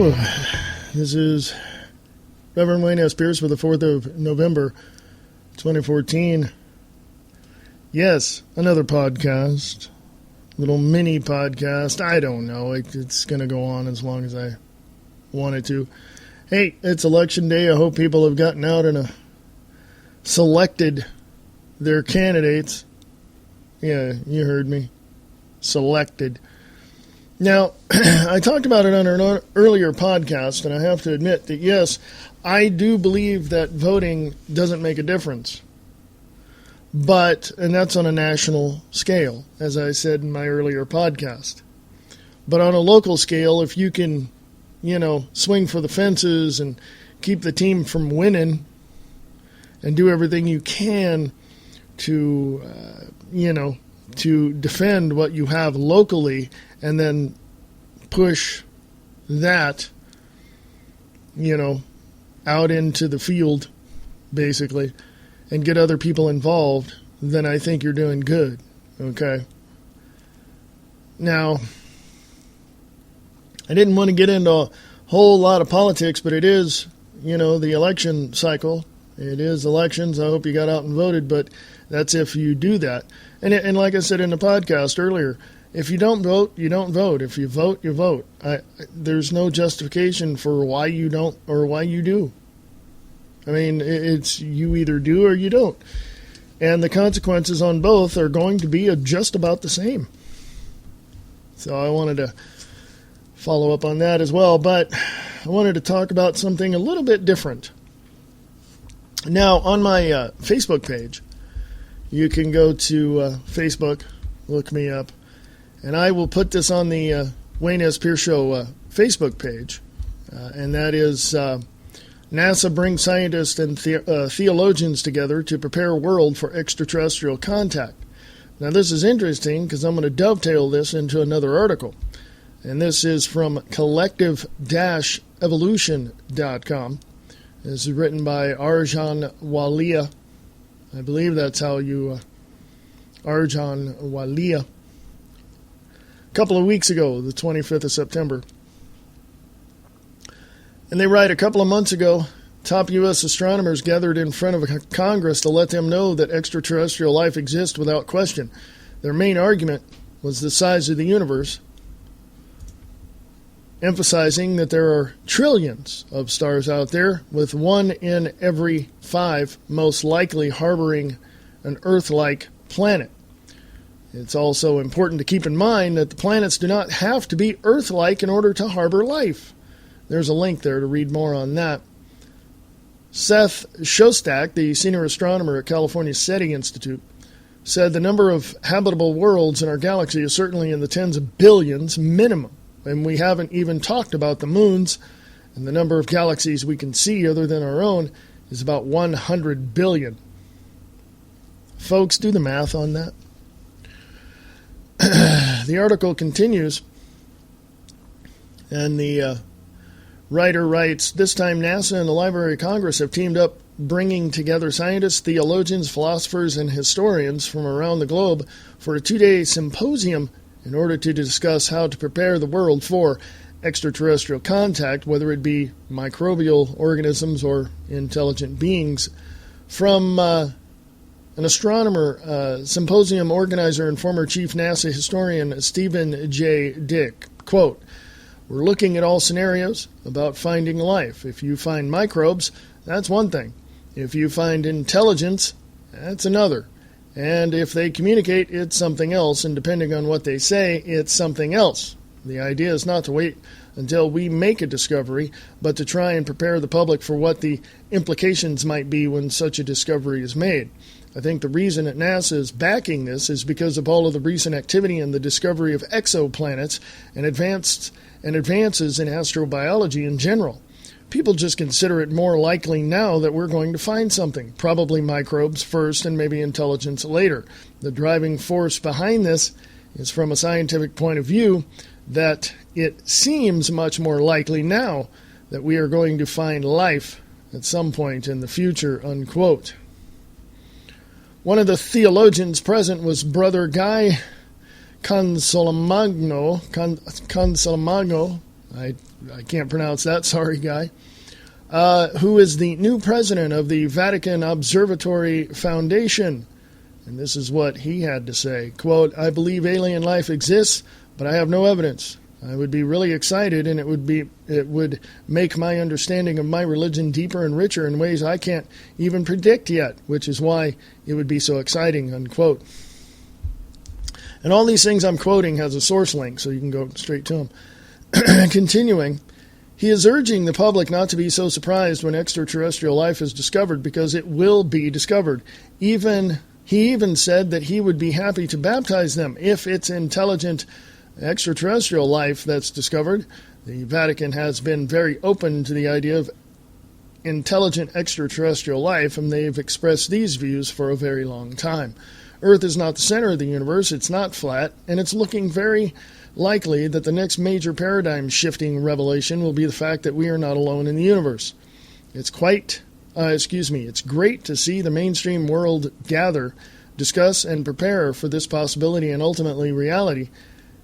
Hello, this is Reverend Wayne S. Pierce for the 4th of November, 2014. Yes, another podcast, little mini podcast. I don't know, it's going to go on as long as I want it to. Hey, it's election day. I hope people have gotten out and selected their candidates. Yeah, you heard me. Selected. Now, I talked about it on an earlier podcast, and I have to admit that, yes, I do believe that voting doesn't make a difference. And that's on a national scale, as I said in my earlier podcast. But on a local scale, if you can, swing for the fences and keep the team from winning and do everything you can to, to defend what you have locally, and then push that, out into the field, basically, and get other people involved, then I think you're doing good, okay? Now, I didn't want to get into a whole lot of politics, but it is, the election cycle. It is elections. I hope you got out and voted, but that's if you do that. And like I said in the podcast earlier, if you don't vote, you don't vote. If you vote, you vote. There's no justification for why you don't or why you do. I mean, it's you either do or you don't. And the consequences on both are going to be just about the same. So I wanted to follow up on that as well, but I wanted to talk about something a little bit different. Now, on my Facebook page, you can go to Facebook, look me up, and I will put this on the Wayne S. Pierce Show Facebook page, and that is NASA brings scientists and theologians together to prepare world for extraterrestrial contact. Now, this is interesting because I'm going to dovetail this into another article, and this is from collective-evolution.com. This is written by Arjan Walia. I believe that's how you... Arjan Walia. A couple of weeks ago, the 25th of September. And they write, a couple of months ago, top U.S. astronomers gathered in front of Congress to let them know that extraterrestrial life exists without question. Their main argument was the size of the universe, emphasizing that there are trillions of stars out there, with 1 in every 5 most likely harboring an Earth-like planet. It's also important to keep in mind that the planets do not have to be Earth-like in order to harbor life. There's a link there to read more on that. Seth Shostak, the senior astronomer at California's SETI Institute, said the number of habitable worlds in our galaxy is certainly in the tens of billions minimum. And we haven't even talked about the moons, and the number of galaxies we can see other than our own is about 100 billion. Folks, do the math on that. The article continues, and the writer writes, this time NASA and the Library of Congress have teamed up, bringing together scientists, theologians, philosophers, and historians from around the globe for a 2-day symposium in order to discuss how to prepare the world for extraterrestrial contact, whether it be microbial organisms or intelligent beings. From an astronomer, symposium organizer and former chief NASA historian Stephen J. Dick, quote, we're looking at all scenarios about finding life. If you find microbes, that's one thing. If you find intelligence, that's another. And if they communicate, it's something else, and depending on what they say, it's something else. The idea is not to wait until we make a discovery, but to try and prepare the public for what the implications might be when such a discovery is made. I think the reason that NASA is backing this is because of all of the recent activity in the discovery of exoplanets and advances in astrobiology in general. People just consider it more likely now that we're going to find something, probably microbes first and maybe intelligence later. The driving force behind this is, from a scientific point of view, that it seems much more likely now that we are going to find life at some point in the future, unquote. One of the theologians present was Brother Guy Consolmagno. I I can't pronounce that, sorry guy, who is the new president of the Vatican Observatory Foundation. And this is what he had to say. Quote, I believe alien life exists, but I have no evidence. I would be really excited, and it would make my understanding of my religion deeper and richer in ways I can't even predict yet, which is why it would be so exciting, unquote. And all these things I'm quoting has a source link, so you can go straight to them. Continuing, he is urging the public not to be so surprised when extraterrestrial life is discovered, because it will be discovered. He even said that he would be happy to baptize them if it's intelligent extraterrestrial life that's discovered. The Vatican has been very open to the idea of intelligent extraterrestrial life, and they've expressed these views for a very long time. Earth is not the center of the universe, it's not flat, and it's looking very likely that the next major paradigm-shifting revelation will be the fact that we are not alone in the universe. It's great to see the mainstream world gather, discuss, and prepare for this possibility and ultimately reality.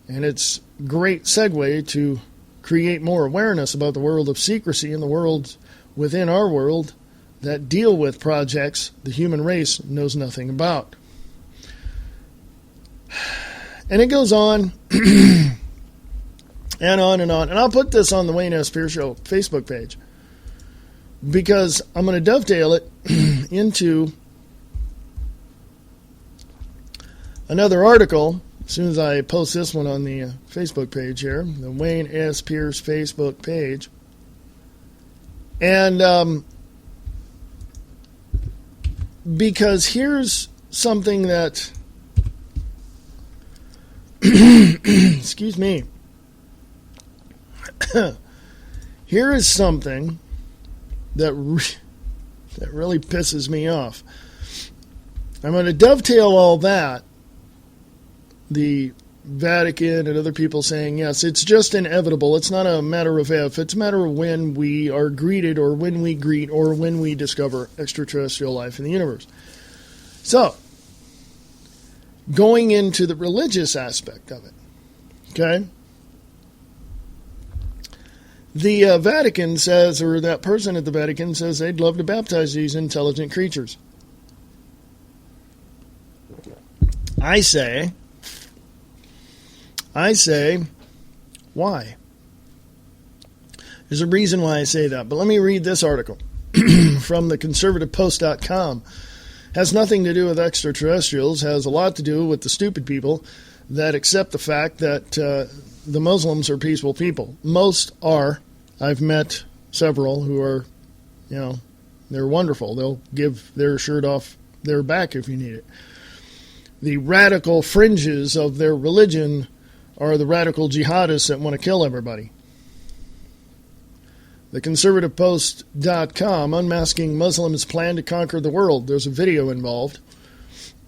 And it's a great segue to create more awareness about the world of secrecy and the world within our world that deal with projects the human race knows nothing about. And it goes on and on and on. And I'll put this on the Wayne S. Pierce Show Facebook page, because I'm going to dovetail it into another article as soon as I post this one on the Facebook page here, the Wayne S. Pierce Facebook page. And because here's something that, excuse me, here is something that really pisses me off. I'm going to dovetail all that, the Vatican and other people saying, yes, it's just inevitable. It's not a matter of if. It's a matter of when we are greeted, or when we greet, or when we discover extraterrestrial life in the universe. So, going into the religious aspect of it, okay? The Vatican says, or that person at the Vatican says, they'd love to baptize these intelligent creatures. I say, why? There's a reason why I say that, but let me read this article from theconservativepost.com. Has nothing to do with extraterrestrials, has a lot to do with the stupid people that accept the fact that the Muslims are peaceful people. Most are. I've met several who are, they're wonderful. They'll give their shirt off their back if you need it. The radical fringes of their religion are the radical jihadists that want to kill everybody. TheConservativePost.com, unmasking Muslims' plan to conquer the world. There's a video involved.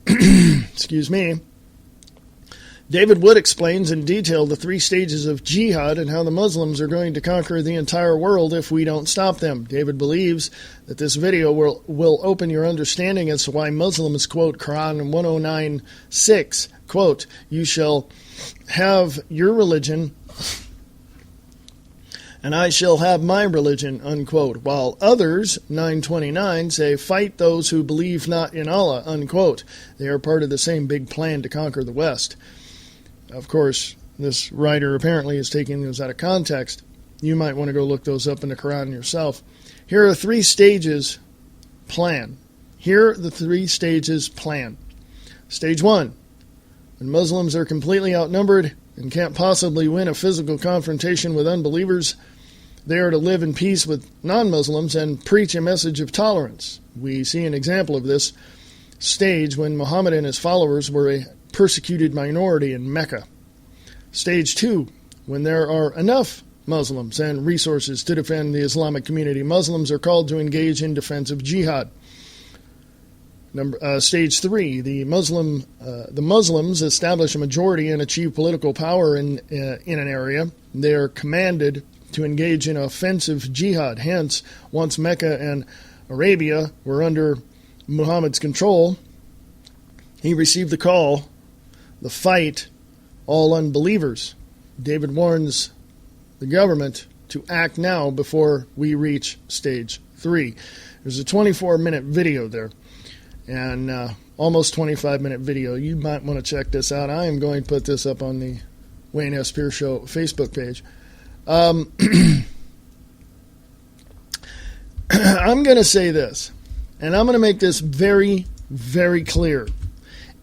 Excuse me. David Wood explains in detail the 3 stages of jihad and how the Muslims are going to conquer the entire world if we don't stop them. David believes that this video will open your understanding as to why Muslims quote Quran 109:6, quote, you shall have your religion and I shall have my religion, unquote, while others, 929, say, fight those who believe not in Allah, unquote. They are part of the same big plan to conquer the West. Of course, this writer apparently is taking those out of context. You might want to go look those up in the Quran yourself. Here are 3 stages plan. Here are the 3 stages plan. Stage 1, when Muslims are completely outnumbered and can't possibly win a physical confrontation with unbelievers, they are to live in peace with non-Muslims and preach a message of tolerance. We see an example of this stage when Muhammad and his followers were a persecuted minority in Mecca. Stage 2, when there are enough Muslims and resources to defend the Islamic community, Muslims are called to engage in defensive jihad. Stage 3, the Muslims establish a majority and achieve political power in an area. They are commanded to engage in offensive jihad. Hence, once Mecca and Arabia were under Muhammad's control, he received the call, the fight all unbelievers. David warns the government to act now before we reach stage 3. There's a 24-minute video there, and almost 25-minute video. You might want to check this out. I am going to put this up on the Wayne S. Pierce Show Facebook page. I'm going to say this, and I'm going to make this very, very clear.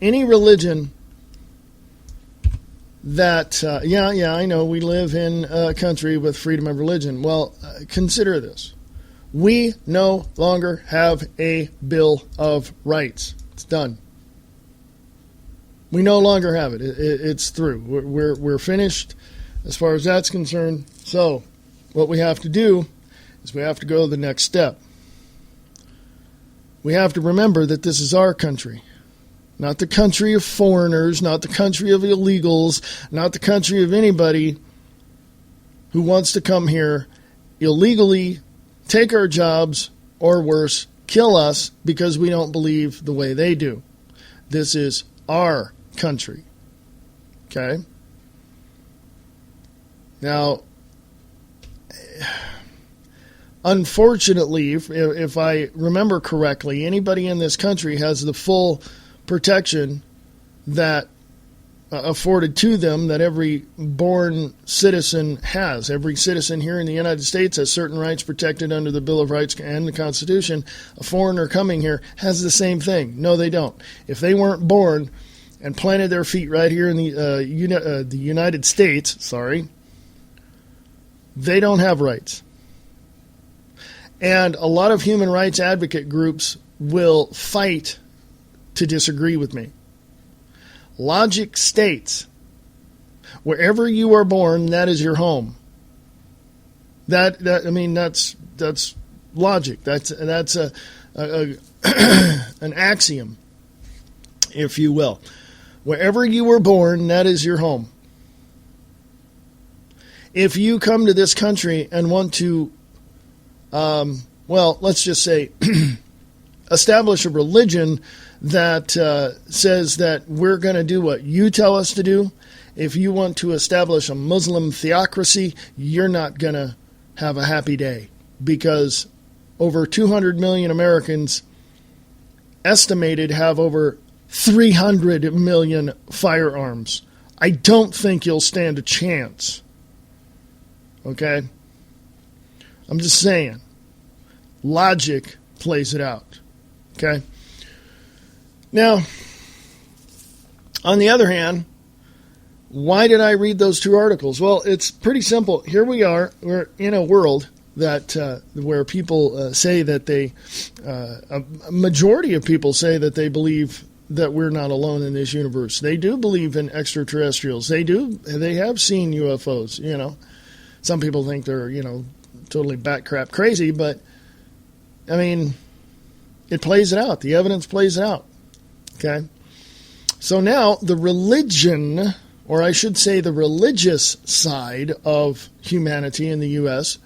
Any religion that, I know we live in a country with freedom of religion. Well, consider this. We no longer have a Bill of Rights. It's done. We no longer have it. It's through. We're finished as far as that's concerned. So what we have to do is we have to go the next step. We have to remember that this is our country. Not the country of foreigners, not the country of illegals, not the country of anybody who wants to come here illegally, take our jobs, or worse, kill us because we don't believe the way they do. This is our country. Okay? Now, unfortunately, if I remember correctly, anybody in this country has the full protection that afforded to them that every born citizen has. Every citizen here in the United States has certain rights protected under the Bill of Rights and the Constitution. A foreigner coming here has the same thing. No, they don't. If they weren't born and planted their feet right here in the United States, they don't have rights. And a lot of human rights advocate groups will fight to disagree with me. Logic states, wherever you are born, that is your home. That's logic. That's an axiom, if you will. Wherever you were born, that is your home. If you come to this country and want to, let's just say, establish a religion that says that we're going to do what you tell us to do. If you want to establish a Muslim theocracy, you're not going to have a happy day, because over 200 million Americans estimated have over 300 million firearms. I don't think you'll stand a chance. Okay? I'm just saying. Logic plays it out. Okay? Now, on the other hand, why did I read those two articles? Well, it's pretty simple. Here we are. We're in a world that where people say that a majority of people say that they believe that we're not alone in this universe. They do believe in extraterrestrials. They have seen UFOs, Some people think they're, totally bat crap crazy, but I mean, it plays it out. The evidence plays it out. Okay? So now the religion, or I should say the religious side of humanity in the U.S.,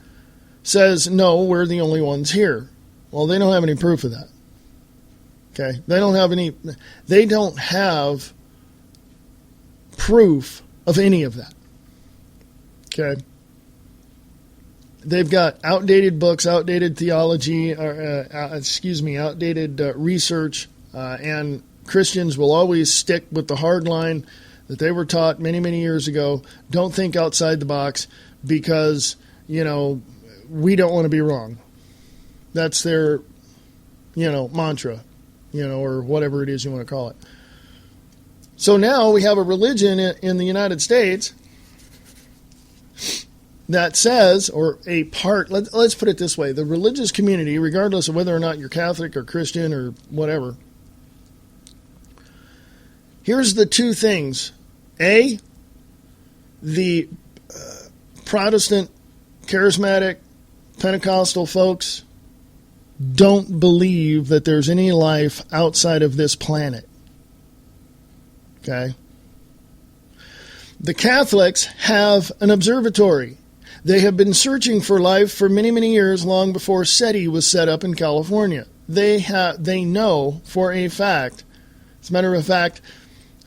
says, no, we're the only ones here. Well, they don't have any proof of that. Okay? They don't have proof of any of that. Okay? They've got outdated books, outdated theology, outdated research, and Christians will always stick with the hard line that they were taught many, many years ago. Don't think outside the box because, we don't want to be wrong. That's their, mantra, or whatever it is you want to call it. So now we have a religion in the United States that says, or a part, let's put it this way, the religious community, regardless of whether or not you're Catholic or Christian or whatever, here's the two things. A, the Protestant, charismatic, Pentecostal folks don't believe that there's any life outside of this planet. Okay? The Catholics have an observatory. They have been searching for life for many, many years, long before SETI was set up in California. They know for a fact, as a matter of fact,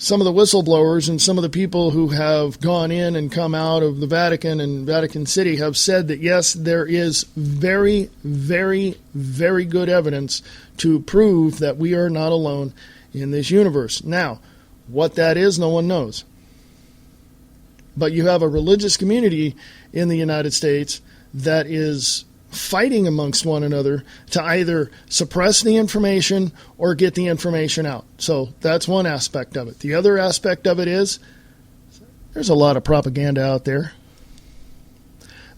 some of the whistleblowers and some of the people who have gone in and come out of the Vatican and Vatican City have said that, yes, there is very, very, very good evidence to prove that we are not alone in this universe. Now, what that is, no one knows. But you have a religious community in the United States that is fighting amongst one another to either suppress the information or get the information out. So that's one aspect of it. The other aspect of it is there's a lot of propaganda out there.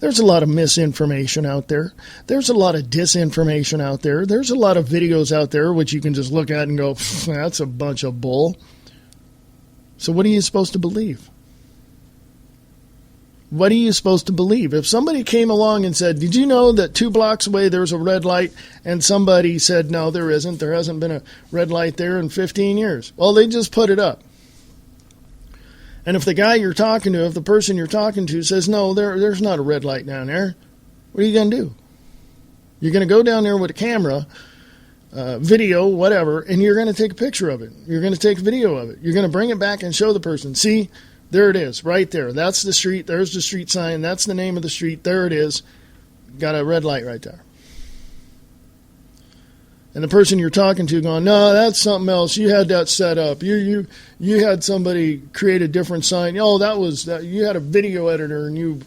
There's a lot of misinformation out there. There's a lot of disinformation out there. There's a lot of videos out there which you can just look at and go, that's a bunch of bull. So what are you supposed to believe? What are you supposed to believe? If somebody came along and said, did you know that 2 blocks away there's a red light? And somebody said, no, there isn't. There hasn't been a red light there in 15 years. Well, they just put it up. And if the guy you're talking to, if the person you're talking to says, no, there's not a red light down there, what are you going to do? You're going to go down there with a camera, video, whatever, and you're going to take a picture of it. You're going to take a video of it. You're going to bring it back and show the person, see, there it is, right there. That's the street. There's the street sign. That's the name of the street. There it is. Got a red light right there. And the person you're talking to going, no, that's something else. You had that set up. You had somebody create a different sign. Oh, that was that. You had a video editor and you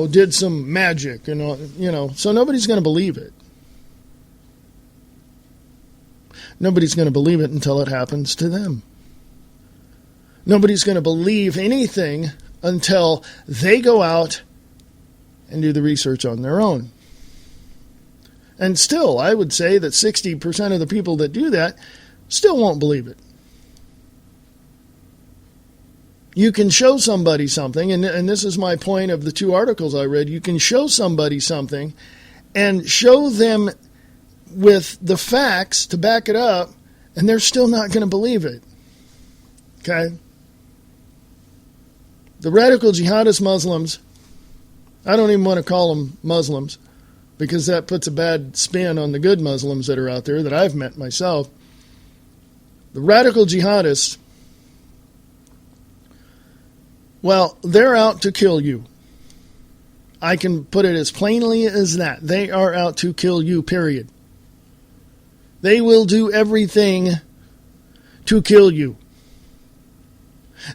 did some magic and So nobody's going to believe it. Nobody's going to believe it until it happens to them. Nobody's going to believe anything until they go out and do the research on their own. And still, I would say that 60% of the people that do that still won't believe it. You can show somebody something, and this is my point of the 2 articles I read. You can show somebody something and show them with the facts to back it up, and they're still not going to believe it. Okay? The radical jihadist Muslims, I don't even want to call them Muslims because that puts a bad spin on the good Muslims that are out there that I've met myself. The radical jihadists, well, they're out to kill you. I can put it as plainly as that. They are out to kill you, period. They will do everything to kill you.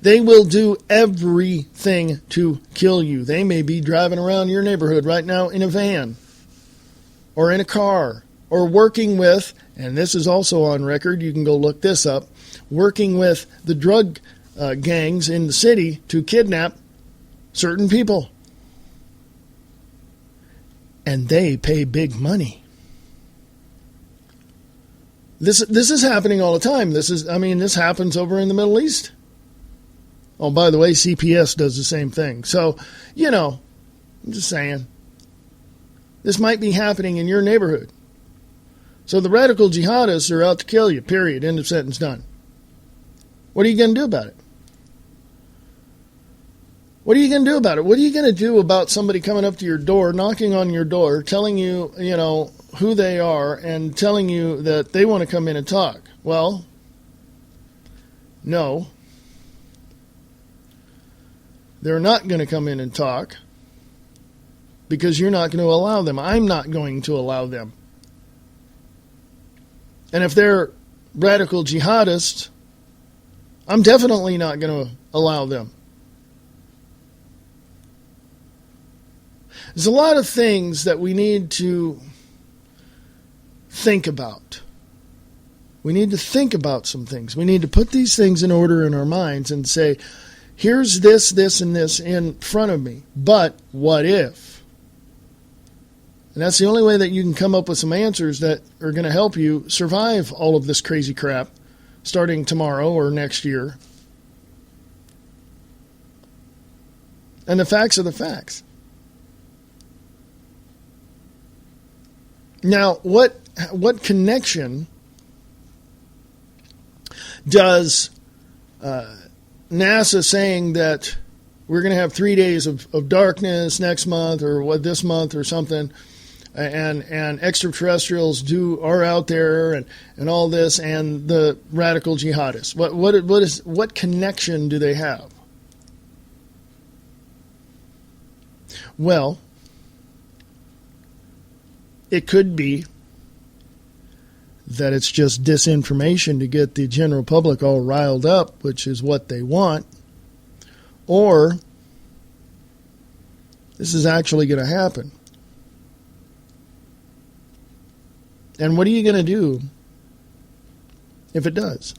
They will do everything to kill you. They may be driving around your neighborhood right now in a van or in a car or working with, and this is also on record, you can go look this up, working with the drug gangs in the city to kidnap certain people. And they pay big money. This is happening all the time. This happens over in the Middle East. Oh, by the way, CPS does the same thing. So, I'm just saying. This might be happening in your neighborhood. So the radical jihadists are out to kill you, period. End of sentence, done. What are you going to do about it? What are you going to do about it? What are you going to do about somebody coming up to your door, knocking on your door, telling you, who they are and telling you that they want to come in and talk? Well, no. They're not going to come in and talk because you're not going to allow them. I'm not going to allow them. And if they're radical jihadists, I'm definitely not going to allow them. There's a lot of things that we need to think about. We need to think about some things. We need to put these things in order in our minds and say, here's this, and this in front of me. But what if? And that's the only way that you can come up with some answers that are going to help you survive all of this crazy crap starting tomorrow or next year. And the facts are the facts. Now, what connection does NASA saying that we're going to have 3 days of darkness next month or this month or something, and extraterrestrials are out there and all this, and the radical jihadists. What connection do they have? Well, it could be that it's just disinformation to get the general public all riled up, which is what they want, or this is actually going to happen. And what are you going to do if it does?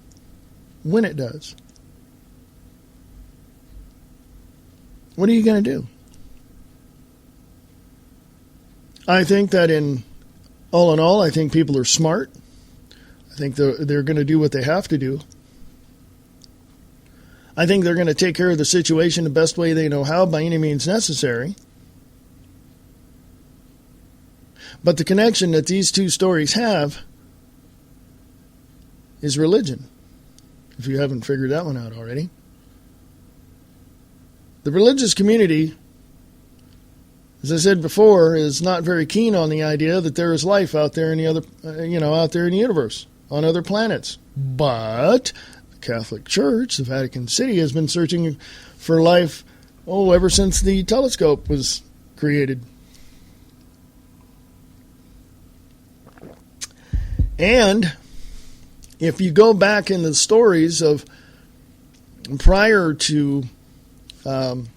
When it does? What are you going to do? I think that in all, I think people are smart. I think they're going to do what they have to do. I think they're going to take care of the situation the best way they know how by any means necessary. But the connection that these two stories have is religion, if you haven't figured that one out already. The religious community, as I said before, is not very keen on the idea that there is life out there in the other, out there in the universe, on other planets. But the Catholic Church, the Vatican City, has been searching for life, ever since the telescope was created. And if you go back in the stories of prior to Muhammad,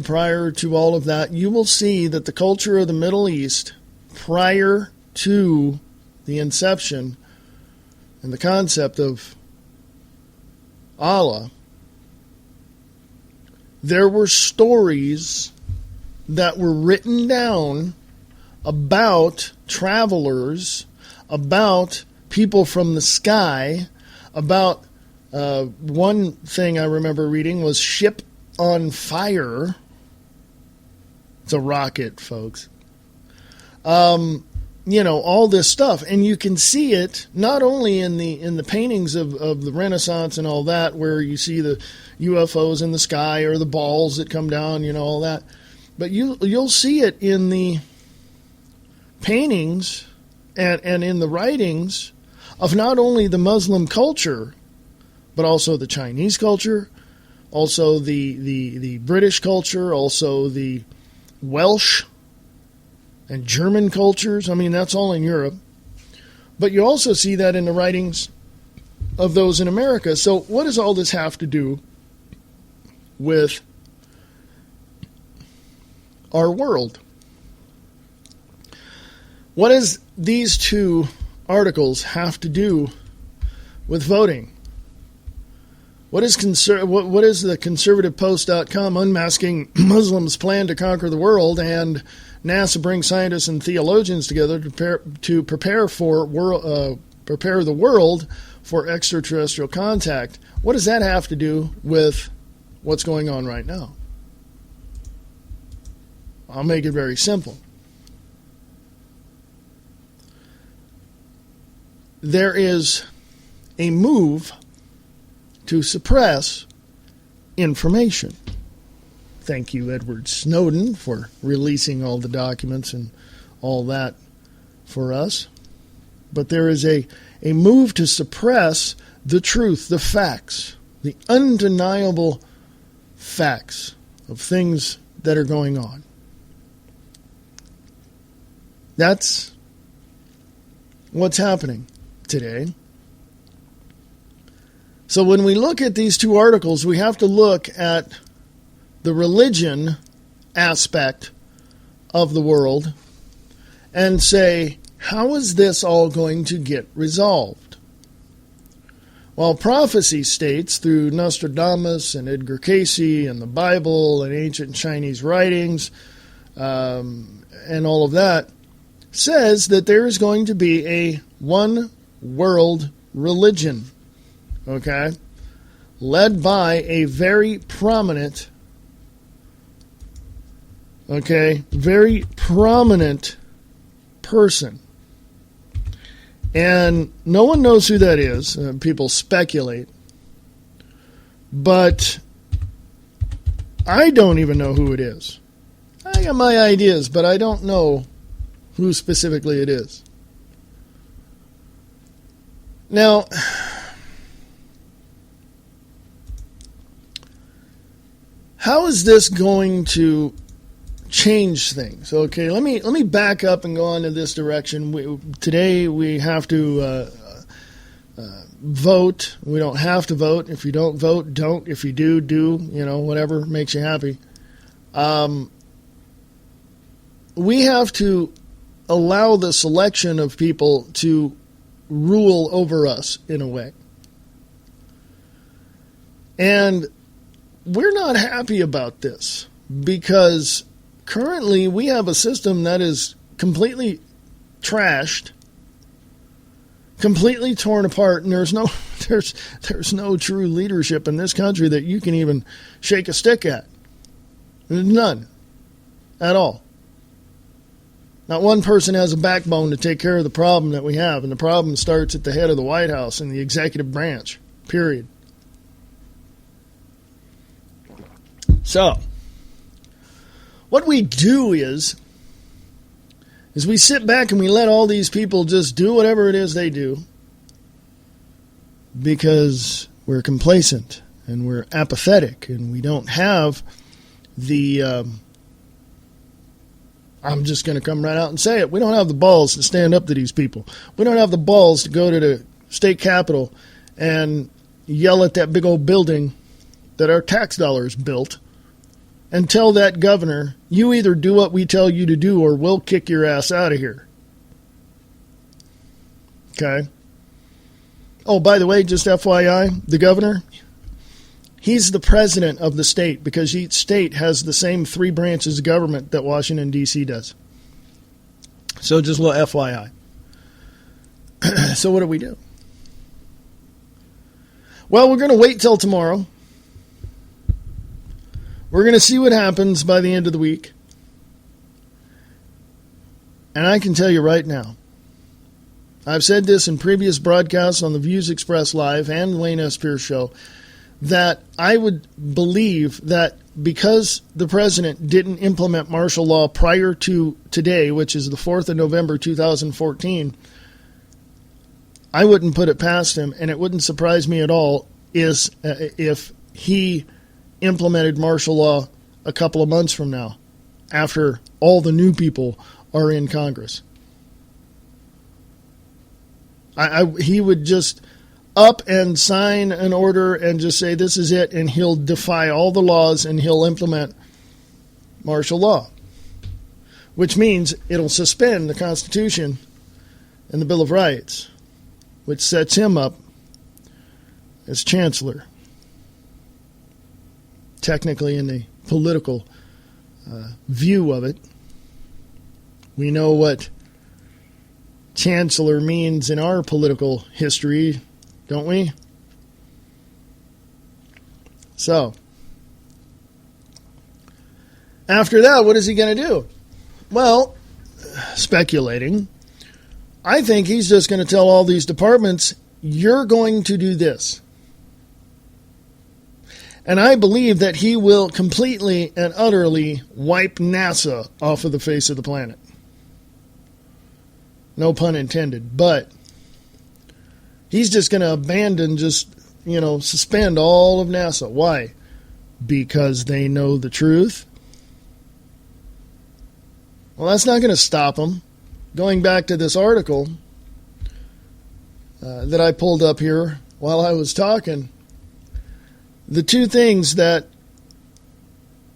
prior to all of that, you will see that the culture of the Middle East, prior to the inception and the concept of Allah, there were stories that were written down about travelers, about people from the sky, about one thing I remember reading was ship on fire. It's a rocket, folks. All this stuff. And you can see it not only in the paintings of the Renaissance and all that, where you see the UFOs in the sky or the balls that come down, all that. But you'll see it in the paintings and in the writings of not only the Muslim culture, but also the Chinese culture, also the British culture, also the Welsh and German cultures. I mean, that's all in Europe. But you also see that in the writings of those in America. So what does all this have to do with our world? What does these two articles have to do with voting? What is the conservativepost.com unmasking Muslims' plan to conquer the world, and NASA brings scientists and theologians together to prepare the world for extraterrestrial contact? What does that have to do with what's going on right now? I'll make it very simple. There is a move to suppress information. Thank you, Edward Snowden, for releasing all the documents and all that for us. But there is a move to suppress the truth, the facts, the undeniable facts of things that are going on. That's what's happening today. So when we look at these two articles, we have to look at the religion aspect of the world and say, how is this all going to get resolved? Well, prophecy states through Nostradamus and Edgar Cayce and the Bible and ancient Chinese writings and all of that, says that there is going to be a one world religion, okay, led by a very prominent, very prominent person. And no one knows who that is. People speculate. But I don't even know who it is. I got my ideas, but I don't know who specifically it is. Now, how is this going to change things? Okay, let me back up and go on to this direction. Today we have to vote. We don't have to vote. If you don't vote, don't. If you do, do. Whatever makes you happy. We have to allow the selection of people to rule over us in a way. And we're not happy about this because currently we have a system that is completely trashed, completely torn apart, and there's no true leadership in this country that you can even shake a stick at. None at all. Not one person has a backbone to take care of the problem that we have, and the problem starts at the head of the White House and the executive branch, period. So, what we do is we sit back and we let all these people just do whatever it is they do because we're complacent and we're apathetic and we don't have the... I'm just going to come right out and say it. We don't have the balls to stand up to these people. We don't have the balls to go to the state capitol and yell at that big old building that our tax dollars built and tell that governor, you either do what we tell you to do or we'll kick your ass out of here. Okay? Oh, by the way, just FYI, the governor, he's the president of the state because each state has the same 3 branches of government that Washington, D.C. does. So just a little FYI. So what do we do? Well, we're going to wait till tomorrow. We're going to see what happens by the end of the week. And I can tell you right now, I've said this in previous broadcasts on the Views Express Live and the Wayne S. Pierce Show, that I would believe that because the president didn't implement martial law prior to today, which is the 4th of November 2014, I wouldn't put it past him, and it wouldn't surprise me at all if he implemented martial law a couple of months from now, after all the new people are in Congress. He would just up and sign an order and just say this is it, and he'll defy all the laws and he'll implement martial law, which means it'll suspend the Constitution and the Bill of Rights, which sets him up as chancellor, technically in the political view of it. We know what chancellor means in our political history, don't we? So, after that, what is he going to do? Well, speculating, I think he's just going to tell all these departments, you're going to do this. And I believe that he will completely and utterly wipe NASA off of the face of the planet. No pun intended, but he's just going to abandon, suspend all of NASA. Why? Because they know the truth? Well, that's not going to stop him. Going back to this article that I pulled up here while I was talking, the two things that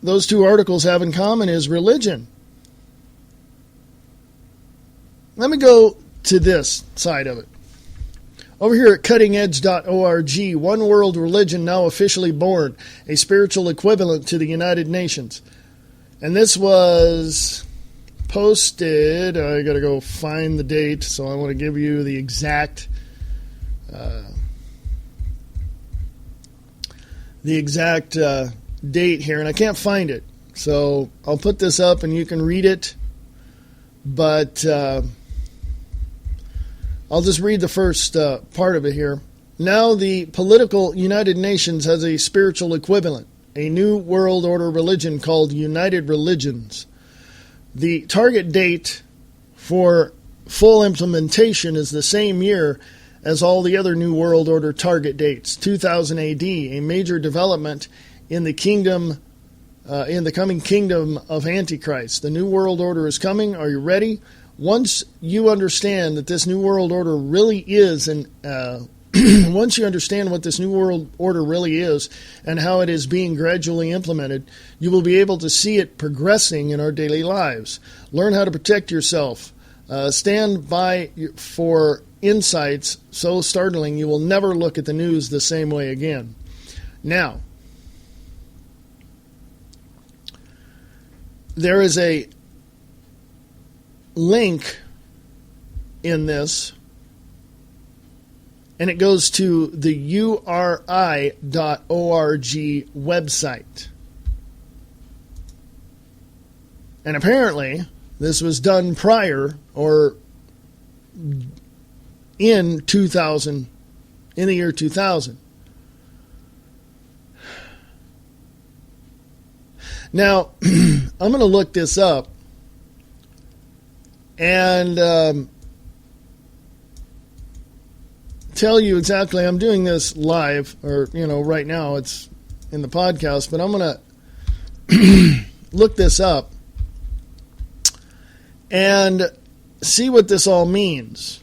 those two articles have in common is religion. Let me go to this side of it. Over here at cuttingedge.org, One World Religion Now Officially Born, a spiritual equivalent to the United Nations. And this was posted, I got to go find the date, so I want to give you the exact date here, and I can't find it. So I'll put this up and you can read it, but I'll just read the first part of it here. Now the political United Nations has a spiritual equivalent, a new world order religion called United Religions. The target date for full implementation is the same year as all the other New World Order target dates, 2000 AD, a major development in the kingdom, in the coming kingdom of Antichrist. The New World Order is coming. Are you ready? Once you understand that this New World Order really is, and once you understand what this New World Order really is and how it is being gradually implemented, you will be able to see it progressing in our daily lives. Learn how to protect yourself. Stand by for insights so startling you will never look at the news the same way again. Now, there is a link in this, and it goes to the URI.org website. And apparently, this was done prior or in the year 2000. Now, I'm going to look this up and tell you exactly. I'm doing this live, or, right now it's in the podcast, but I'm going to look this up and see what this all means.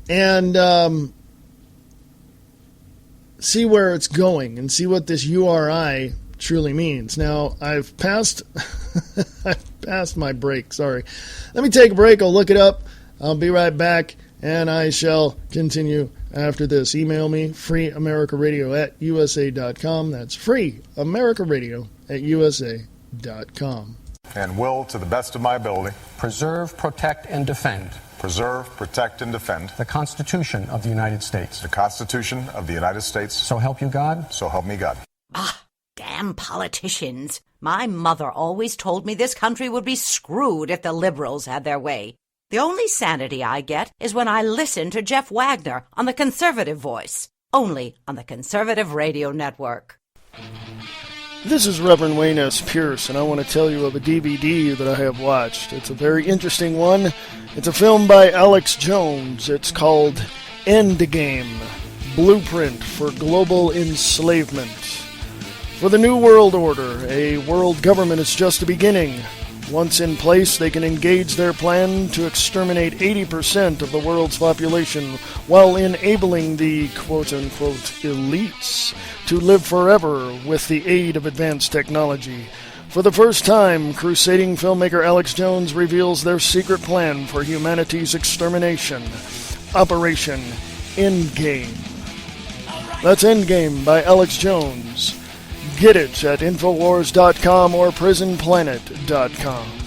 And see where it's going and see what this URI truly means. Now, I've passed my break. Sorry. Let me take a break. I'll look it up. I'll be right back, and I shall continue after this. Email me, freeamericaradio@usa.com. That's freeamericaradio@usa.com. And will, to the best of my ability, preserve, protect, and defend preserve, protect, and defend the Constitution of the United States. the Constitution of the United States. So help you God. So help me God. Ah, damn politicians. My mother always told me this country would be screwed if the liberals had their way. The only sanity I get is when I listen to Jeff Wagner on the Conservative Voice, only on the Conservative Radio Network. This is Reverend Wayne S. Pierce, and I want to tell you of a DVD that I have watched. It's a very interesting one. It's a film by Alex Jones. It's called Endgame, Blueprint for Global Enslavement. For the New World Order, a world government is just a beginning. Once in place, they can engage their plan to exterminate 80% of the world's population while enabling the quote-unquote elites to live forever with the aid of advanced technology. For the first time, crusading filmmaker Alex Jones reveals their secret plan for humanity's extermination. Operation Endgame. That's Endgame by Alex Jones. Get it at Infowars.com or PrisonPlanet.com.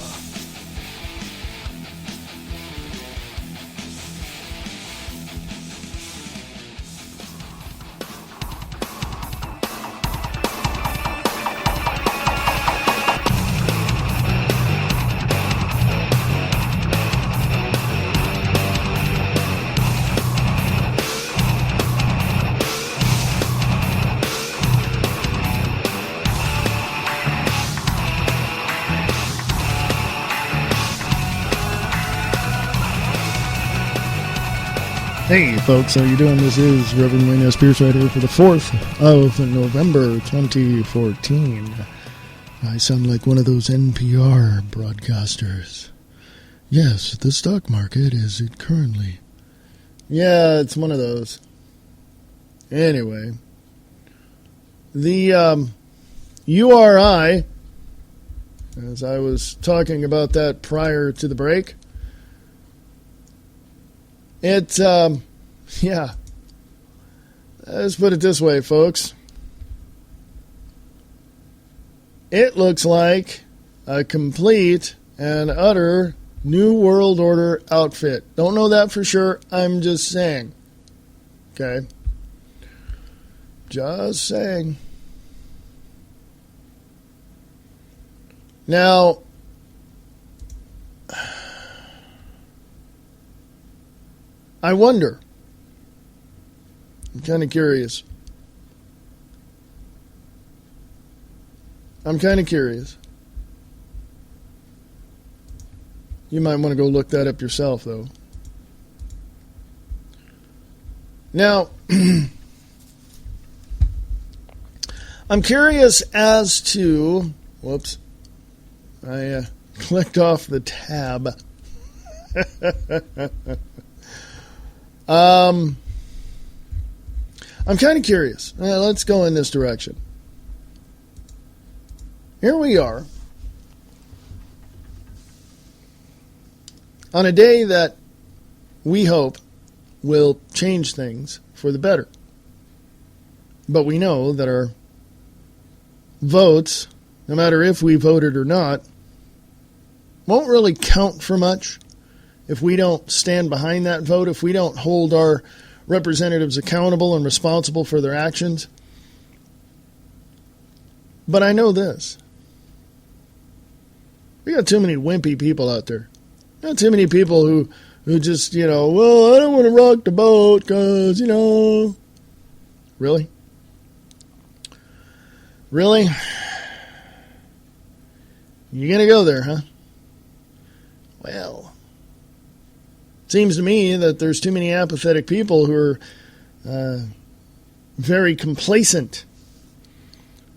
Hey folks, how you doing? This is Reverend Wayne S. Pierce right here for the 4th of November 2014. I sound like one of those NPR broadcasters. Yes, the stock market is it currently. Yeah, it's one of those. Anyway, the URI, as I was talking about that prior to the break, let's put it this way, folks. It looks like a complete and utter New World Order outfit. Don't know that for sure. I'm just saying. Okay? Just saying. Now, I wonder. I'm kind of curious. You might want to go look that up yourself, though. Now, I'm curious as to... Whoops. I clicked off the tab. I'm kind of curious. Let's go in this direction. Here we are on a day that we hope will change things for the better. But we know that our votes, no matter if we voted or not, won't really count for much if we don't stand behind that vote, if we don't hold our representatives accountable and responsible for their actions. But I know this. We got too many wimpy people out there. Not too many people who just, well, I don't want to rock the boat because, Really? Really? You're going to go there, huh? Well, it seems to me that there's too many apathetic people who are very complacent.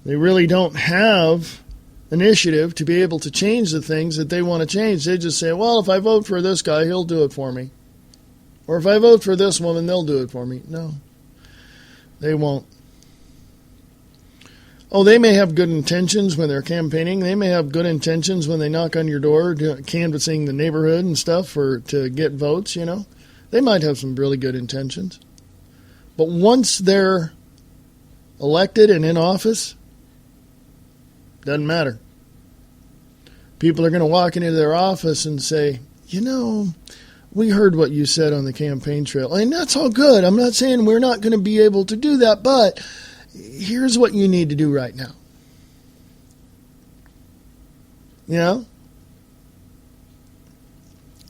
They really don't have initiative to be able to change the things that they want to change. They just say, well, if I vote for this guy, he'll do it for me. Or if I vote for this woman, they'll do it for me. No, they won't. Oh, they may have good intentions when they're campaigning. They may have good intentions when they knock on your door, canvassing the neighborhood and stuff to get votes, They might have some really good intentions. But once they're elected and in office, doesn't matter. People are going to walk into their office and say, we heard what you said on the campaign trail. And that's all good. I'm not saying we're not going to be able to do that, but here's what you need to do right now.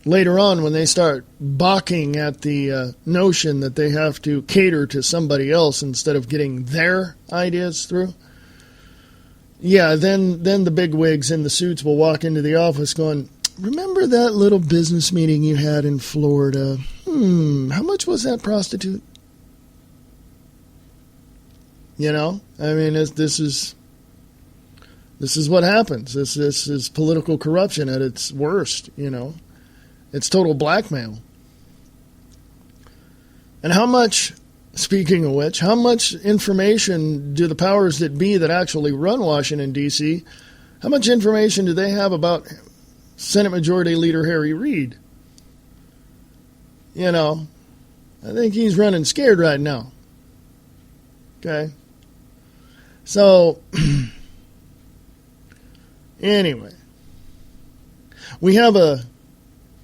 Later on, when they start balking at the notion that they have to cater to somebody else instead of getting their ideas through, then the big wigs in the suits will walk into the office going, remember that little business meeting you had in Florida? How much was that prostitute? This is what happens. This is political corruption at its worst, It's total blackmail. And speaking of which, how much information do the powers that be that actually run Washington, D.C., how much information do they have about Senate Majority Leader Harry Reid? I think he's running scared right now. Okay? So, anyway, we have a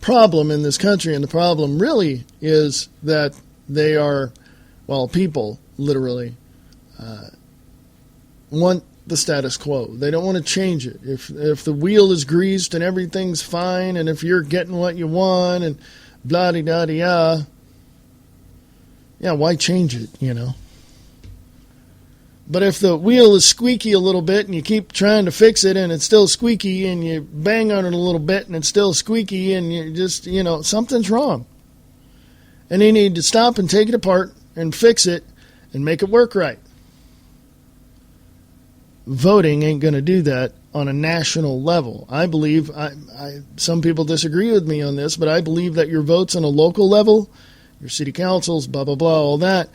problem in this country, and the problem really is that they are, people literally want the status quo. They don't want to change it. If the wheel is greased and everything's fine, and if you're getting what you want, and blah-de-da-de-ah, why change it, But if the wheel is squeaky a little bit and you keep trying to fix it and it's still squeaky, and you bang on it a little bit and it's still squeaky, and you just, something's wrong. And you need to stop and take it apart and fix it and make it work right. Voting ain't going to do that on a national level. I believe, some people disagree with me on this, but I believe that your votes on a local level, your city councils, blah, blah, blah, all that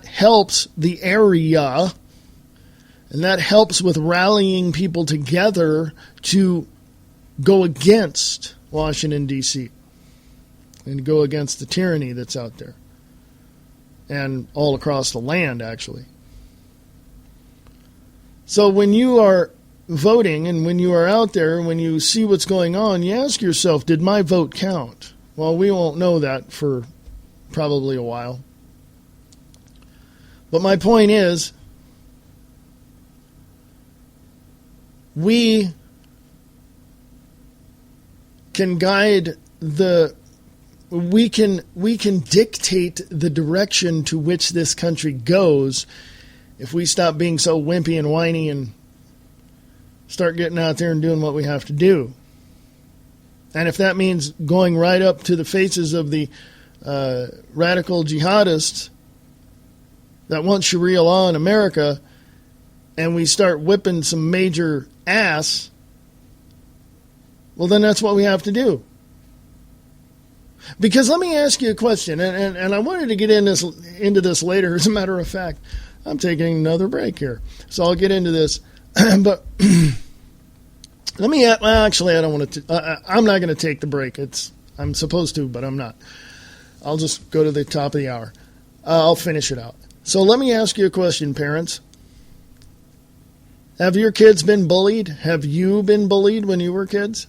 helps the area, and that helps with rallying people together to go against Washington, D.C., and go against the tyranny that's out there, and all across the land, actually. So when you are voting, and when you are out there, and when you see what's going on, you ask yourself, did my vote count? Well, we won't know that for probably a while. But my point is, we can guide we can dictate the direction to which this country goes if we stop being so wimpy and whiny and start getting out there and doing what we have to do. And if that means going right up to the faces of the radical jihadists that want Sharia law in America, and we start whipping some major ass, well, then that's what we have to do. Because let me ask you a question, and I wanted to get into this later. As a matter of fact, I'm taking another break here, so I'll get into this. But let me. Actually, I don't want to. I'm not going to take the break. I'm supposed to, but I'm not. I'll just go to the top of the hour. I'll finish it out. So let me ask you a question, parents. Have your kids been bullied? Have you been bullied when you were kids?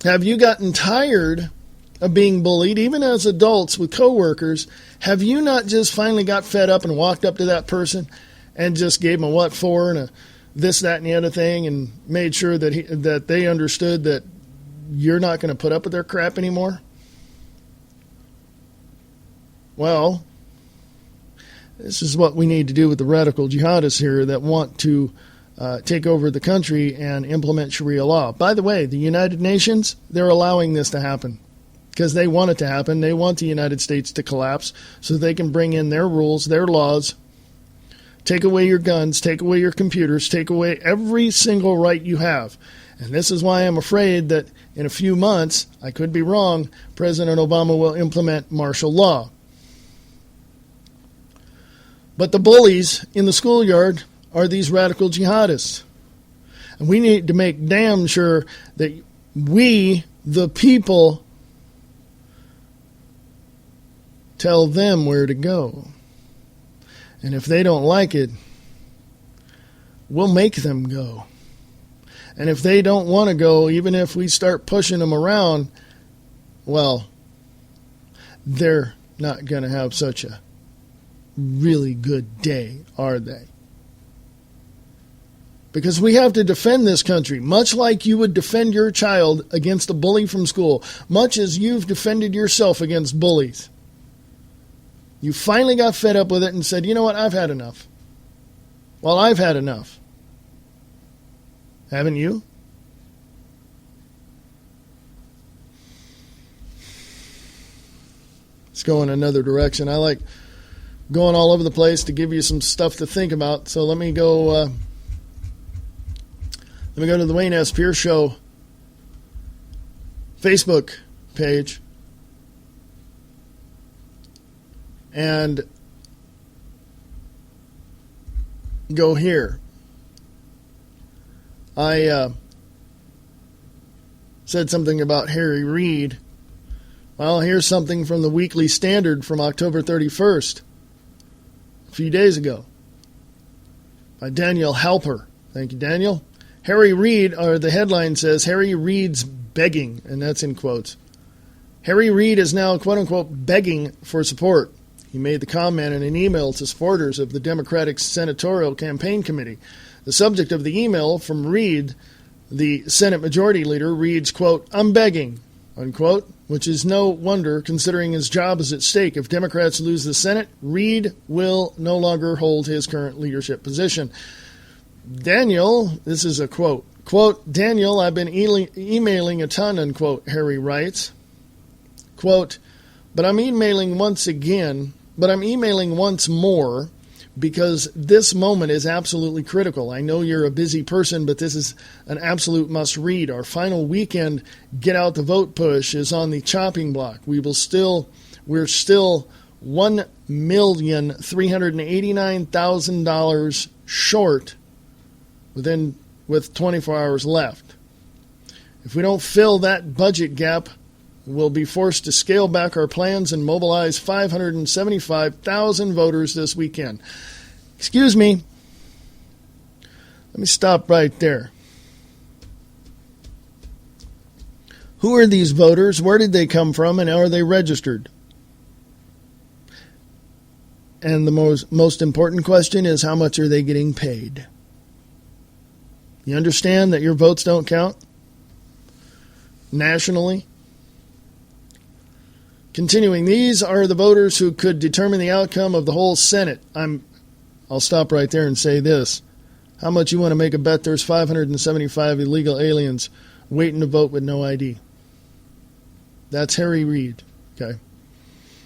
Have you gotten tired of being bullied, even as adults with coworkers? Have you not just finally got fed up and walked up to that person and just gave them a what for and a this, that, and the other thing, and made sure that they understood that you're not going to put up with their crap anymore? Well, this is what we need to do with the radical jihadists here that want to take over the country and implement Sharia law. By the way, the United Nations, they're allowing this to happen because they want it to happen. They want the United States to collapse so they can bring in their rules, their laws, take away your guns, take away your computers, take away every single right you have. And this is why I'm afraid that in a few months, I could be wrong, President Obama will implement martial law. But the bullies in the schoolyard are these radical jihadists. And we need to make damn sure that we, the people, tell them where to go. And if they don't like it, we'll make them go. And if they don't want to go, even if we start pushing them around, well, they're not going to have such a really good day, are they? Because we have to defend this country, much like you would defend your child against a bully from school, much as you've defended yourself against bullies. You finally got fed up with it and said, you know what, I've had enough. Well, I've had enough. Haven't you? Let's go in another direction. I like going all over the place to give you some stuff to think about. So let me go to the Wayne S. Pierce Show Facebook page and go here. I said something about Harry Reid. Well, here's something from the Weekly Standard from October 31st, a few days ago, by Daniel Halper. Thank you, Daniel. Harry Reid, or the headline says, Harry Reid's begging, and that's in quotes. Harry Reid is now, quote-unquote, begging for support. He made the comment in an email to supporters of the Democratic Senatorial Campaign Committee. The subject of the email from Reid, the Senate Majority Leader, reads, quote, I'm begging, unquote, which is no wonder considering his job is at stake. If Democrats lose the Senate, Reid will no longer hold his current leadership position. Daniel, this is a quote, quote, Daniel, I've been emailing a ton, unquote, Harry writes. Quote, but I'm emailing once more because this moment is absolutely critical. I know you're a busy person, but this is an absolute must read. Our final weekend get out the vote push is on the chopping block. We're still $1,389,000 short with 24 hours left. If we don't fill that budget gap, we'll be forced to scale back our plans and mobilize 575,000 voters this weekend. Excuse me. Let me stop right there. Who are these voters? Where did they come from? And how are they registered? And the most important question is, how much are they getting paid? You understand that your votes don't count nationally? Continuing, these are the voters who could determine the outcome of the whole Senate. I'll stop right there and say this. How much you want to make a bet there's 575 illegal aliens waiting to vote with no ID? That's Harry Reid. Okay.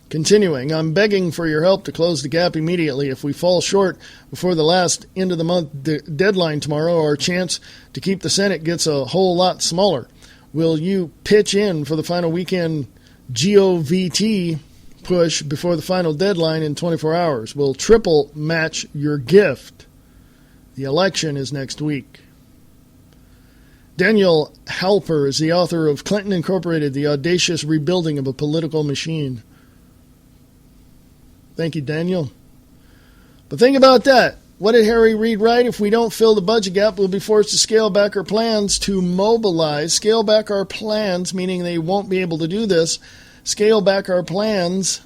Continuing, I'm begging for your help to close the gap immediately. If we fall short before the last end of the month deadline tomorrow, our chance to keep the Senate gets a whole lot smaller. Will you pitch in for the final weekend GOVT push before the final deadline in 24 hours? We'll triple match your gift. The election is next week. Daniel Halper is the author of Clinton Incorporated, The Audacious Rebuilding of a Political Machine. Thank you, Daniel. But think about that. What did Harry Reid write? If we don't fill the budget gap, we'll be forced to scale back our plans to mobilize. Scale back our plans, meaning they won't be able to do this. Scale back our plans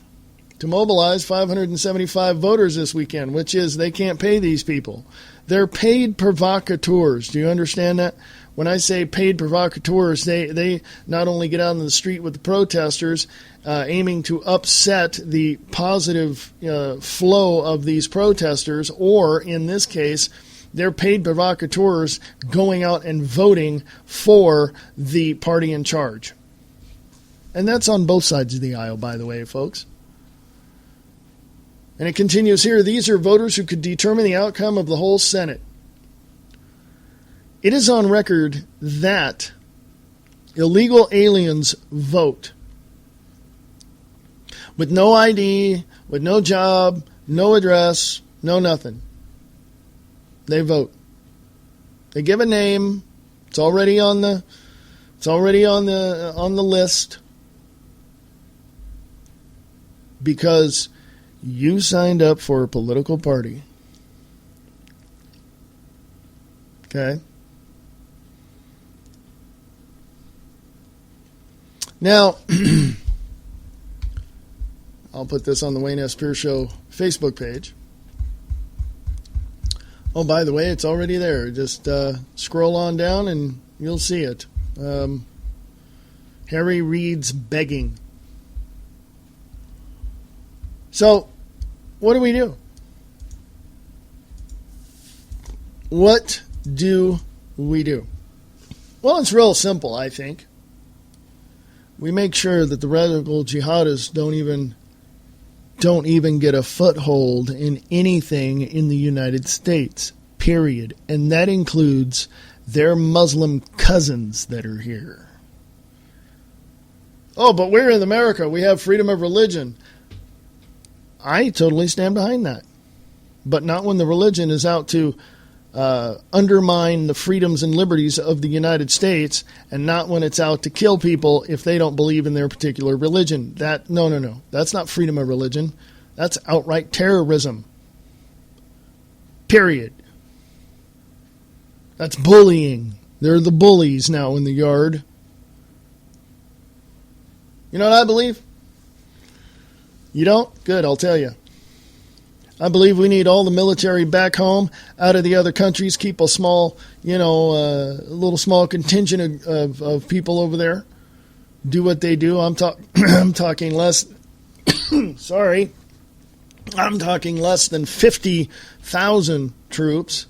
to mobilize 575 voters this weekend, which is they can't pay these people. They're paid provocateurs. Do you understand that? When I say paid provocateurs, they not only get out on the street with the protesters, aiming to upset the positive flow of these protesters, or in this case, they're paid provocateurs going out and voting for the party in charge. And that's on both sides of the aisle, by the way, folks. And it continues here. These are voters who could determine the outcome of the whole Senate. It is on record that illegal aliens vote. With no ID, with no job, no address, no nothing. They vote. They give a name. It's already on the list. Because you signed up for a political party. Okay? Now, I'll put this on the Wayne S. Pierce Show Facebook page. Oh, by the way, it's already there. Just scroll on down and you'll see it. Harry Reid's begging. So, what do we do? What do we do? Well, it's real simple, I think. We make sure that the radical jihadists don't even get a foothold in anything in the United States, period. And that includes their Muslim cousins that are here. Oh, but we're in America. We have freedom of religion. I totally stand behind that. But not when the religion is out to undermine the freedoms and liberties of the United States, and not when it's out to kill people if they don't believe in their particular religion. No. That's not freedom of religion. That's outright terrorism. Period. That's bullying. They're the bullies now in the yard. You know what I believe? You don't? Good, I'll tell you. I believe we need all the military back home, out of the other countries, keep a small, little small contingent of people over there. Do what they do. I'm talking less, sorry, I'm talking less than 50,000 troops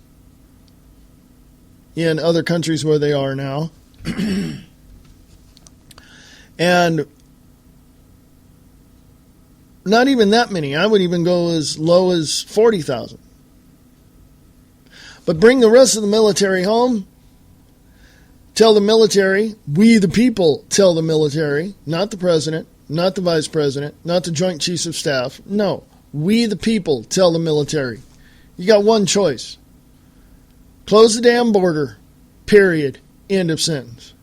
in other countries where they are now. And not even that many. I would even go as low as 40,000. But bring the rest of the military home. Tell the military, we the people tell the military, not the president, not the vice president, not the Joint Chiefs of Staff. No, we the people tell the military. You got one choice. Close the damn border. Period. End of sentence.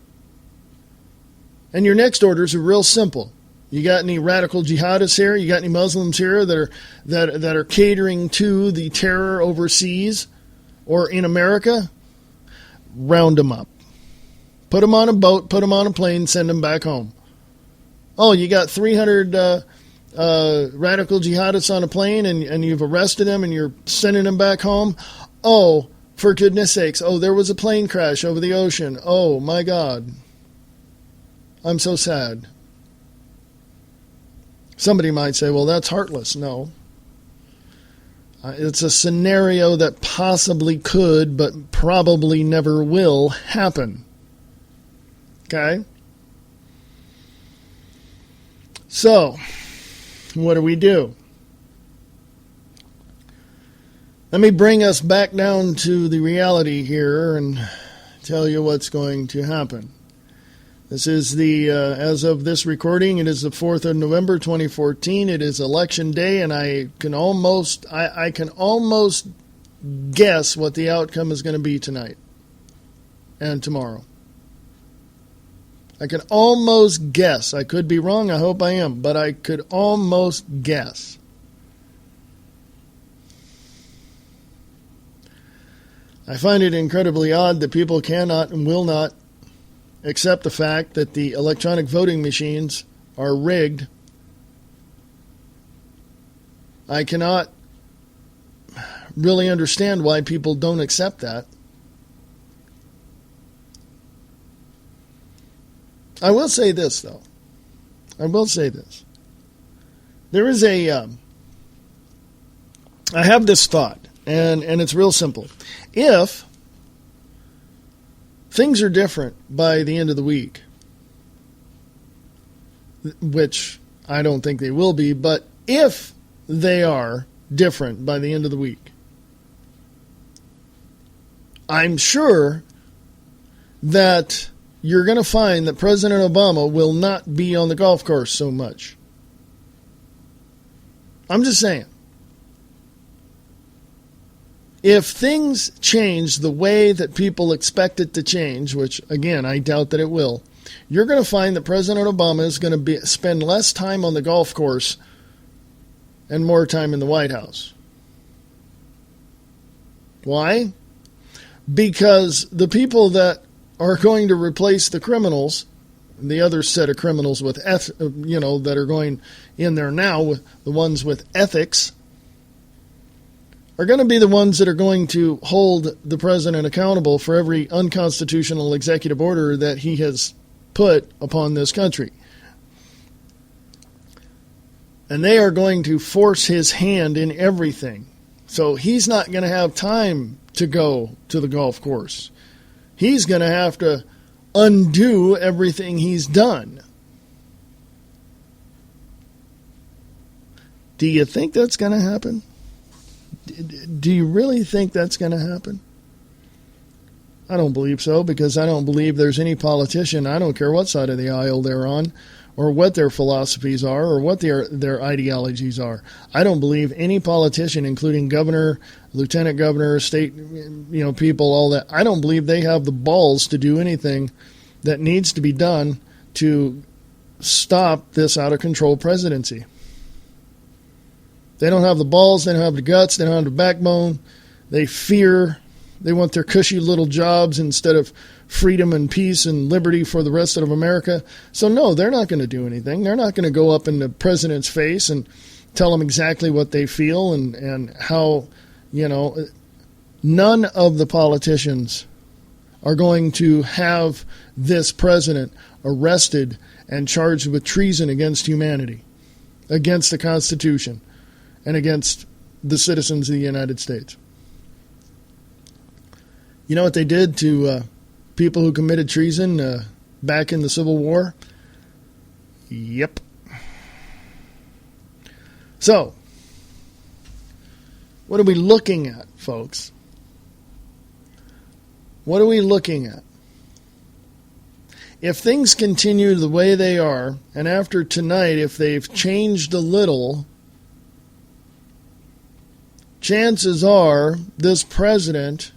And your next orders are real simple. You got any radical jihadists here? You got any Muslims here that are catering to the terror overseas or in America? Round them up. Put them on a boat, put them on a plane, send them back home. Oh, you got 300 radical jihadists on a plane and you've arrested them and you're sending them back home? Oh, for goodness sakes. Oh, there was a plane crash over the ocean. Oh, my God. I'm so sad. Somebody might say, well, that's heartless. No. It's a scenario that possibly could, but probably never will happen. Okay? So, what do we do? Let me bring us back down to the reality here and tell you what's going to happen. This is as of this recording, it is the 4th of November, 2014. It is election day, and I can almost guess what the outcome is going to be tonight and tomorrow. I can almost guess. I could be wrong. I hope I am, but I could almost guess. I find it incredibly odd that people cannot and will not accept the fact that the electronic voting machines are rigged. I cannot really understand why people don't accept that. I will say this, though. I will say this. There is I have this thought, and it's real simple. If things are different by the end of the week, which I don't think they will be, but if they are different by the end of the week, I'm sure that you're going to find that President Obama will not be on the golf course so much. I'm just saying. If things change the way that people expect it to change, which, again, I doubt that it will, you're going to find that President Obama is going to spend less time on the golf course and more time in the White House. Why? Because the people that are going to replace the criminals, the other set of criminals with that are going in there now, the ones with ethics, are going to be the ones that are going to hold the president accountable for every unconstitutional executive order that he has put upon this country. And they are going to force his hand in everything. So he's not going to have time to go to the golf course. He's going to have to undo everything he's done. Do you think that's going to happen? Do you really think that's going to happen? I don't believe so, because I don't believe there's any politician, I don't care what side of the aisle they're on, or what their philosophies are, or what their ideologies are. I don't believe any politician, including governor, lieutenant governor, state, people, all that, I don't believe they have the balls to do anything that needs to be done to stop this out-of-control presidency. They don't have the balls, they don't have the guts, they don't have the backbone. They fear. They want their cushy little jobs instead of freedom and peace and liberty for the rest of America. So no, they're not going to do anything. They're not going to go up in the president's face and tell him exactly what they feel and how, none of the politicians are going to have this president arrested and charged with treason against humanity, against the Constitution, and against the citizens of the United States. You know what they did to people who committed treason back in the Civil War? Yep. So, what are we looking at, folks? What are we looking at? If things continue the way they are, and after tonight, if they've changed a little, chances are this president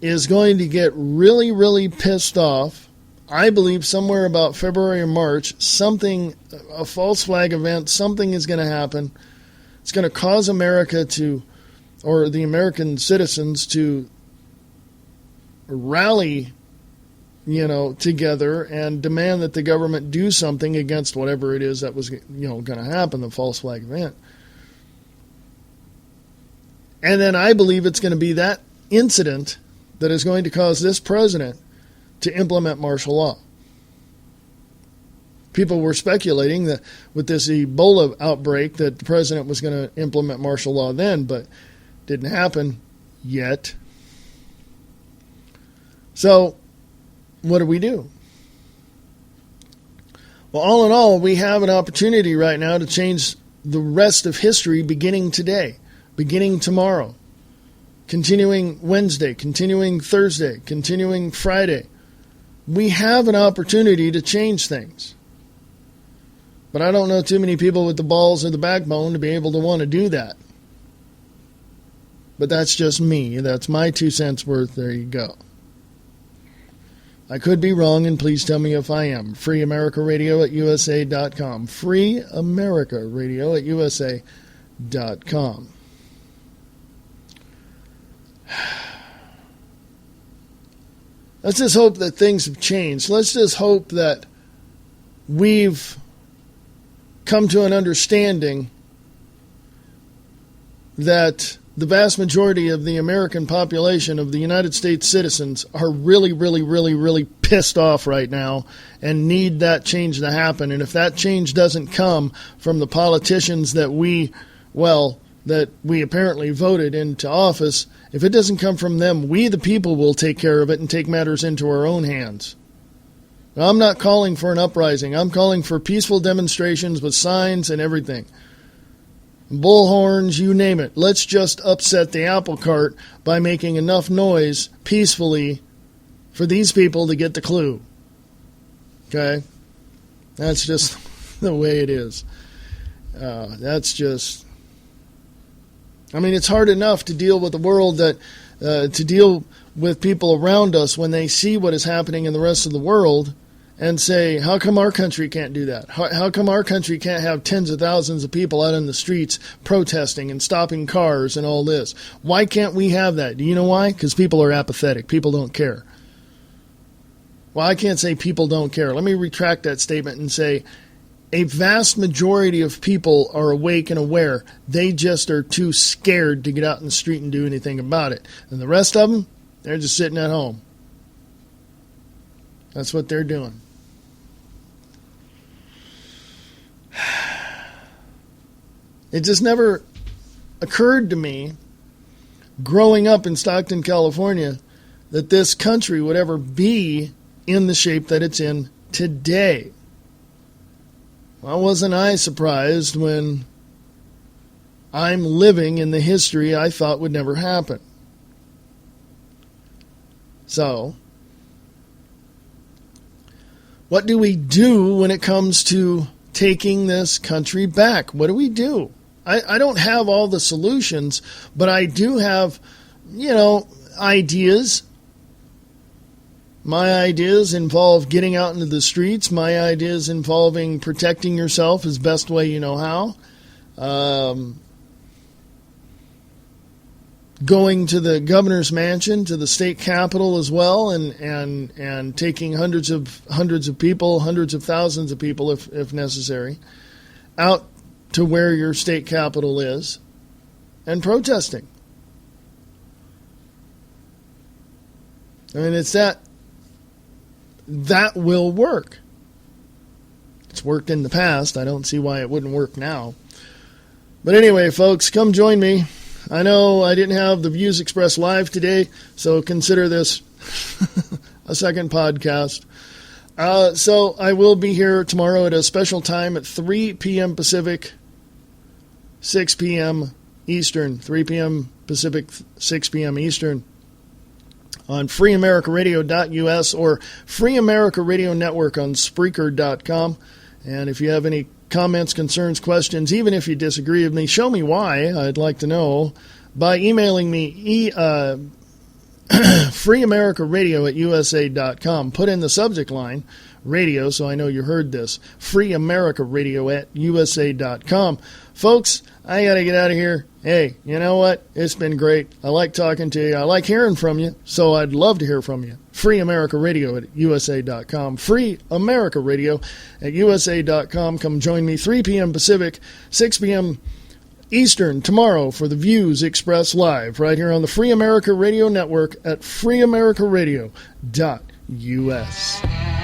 is going to get really, really pissed off. I believe somewhere about February or March, a false flag event, something is going to happen. It's going to cause America or the American citizens to rally, together and demand that the government do something against whatever it is that was, going to happen, the false flag event. And then I believe it's going to be that incident that is going to cause this president to implement martial law. People were speculating that with this Ebola outbreak that the president was going to implement martial law then, but didn't happen yet. So, what do? Well, all in all, we have an opportunity right now to change the rest of history beginning today, beginning tomorrow, continuing Wednesday, continuing Thursday, continuing Friday. We have an opportunity to change things. But I don't know too many people with the balls or the backbone to be able to want to do that. But that's just me. That's my 2 cents worth. There you go. I could be wrong, and please tell me if I am. freeamericaradio@usa.com. freeamericaradio@usa.com. Let's just hope that things have changed. Let's just hope that we've come to an understanding that the vast majority of the American population of the United States citizens are really, really, really, really pissed off right now and need that change to happen. And if that change doesn't come from the politicians that we apparently voted into office, if it doesn't come from them, we the people will take care of it and take matters into our own hands. Now, I'm not calling for an uprising. I'm calling for peaceful demonstrations with signs and everything. Bullhorns, you name it. Let's just upset the apple cart by making enough noise peacefully for these people to get the clue. Okay? That's just the way it is. It's hard enough to deal with the world to deal with people around us when they see what is happening in the rest of the world and say, how come our country can't do that? How come our country can't have tens of thousands of people out in the streets protesting and stopping cars and all this? Why can't we have that? Do you know why? Because people are apathetic. People don't care. Well, I can't say people don't care. Let me retract that statement and say a vast majority of people are awake and aware. They just are too scared to get out in the street and do anything about it. And the rest of them, they're just sitting at home. That's what they're doing. It just never occurred to me, growing up in Stockton, California, that this country would ever be in the shape that it's in today. Well, wasn't I surprised when I'm living in the history I thought would never happen? So, what do we do when it comes to taking this country back? What do we do? I don't have all the solutions, but I do have, ideas. My ideas involve getting out into the streets. My ideas involving protecting yourself as best way you know how. Going to the governor's mansion, to the state capitol as well, and taking hundreds of people, hundreds of thousands of people if necessary, out to where your state capitol is and protesting. It's that will work. It's worked in the past. I don't see why it wouldn't work now. But anyway, folks, come join me. I know I didn't have the views expressed live today, so consider this a second podcast. So I will be here tomorrow at a special time at 3 p.m. Pacific, 6 p.m. Eastern, 3 p.m. Pacific, 6 p.m. Eastern, on freeamericaradio.us or Free America Radio Network on Spreaker.com. And if you have any comments, concerns, questions, even if you disagree with me, show me why. I'd like to know by emailing me freeamericaradio@usa.com. Put in the subject line radio so I know you heard this. freeamericaradio@usa.com. Folks, I got to get out of here. Hey, you know what? It's been great. I like talking to you. I like hearing from you, so I'd love to hear from you. freeamericaradio@usa.com. freeamericaradio@usa.com. Come join me 3 p.m. Pacific, 6 p.m. Eastern tomorrow for the views expressed live right here on the Free America Radio Network at freeamericaradio.us.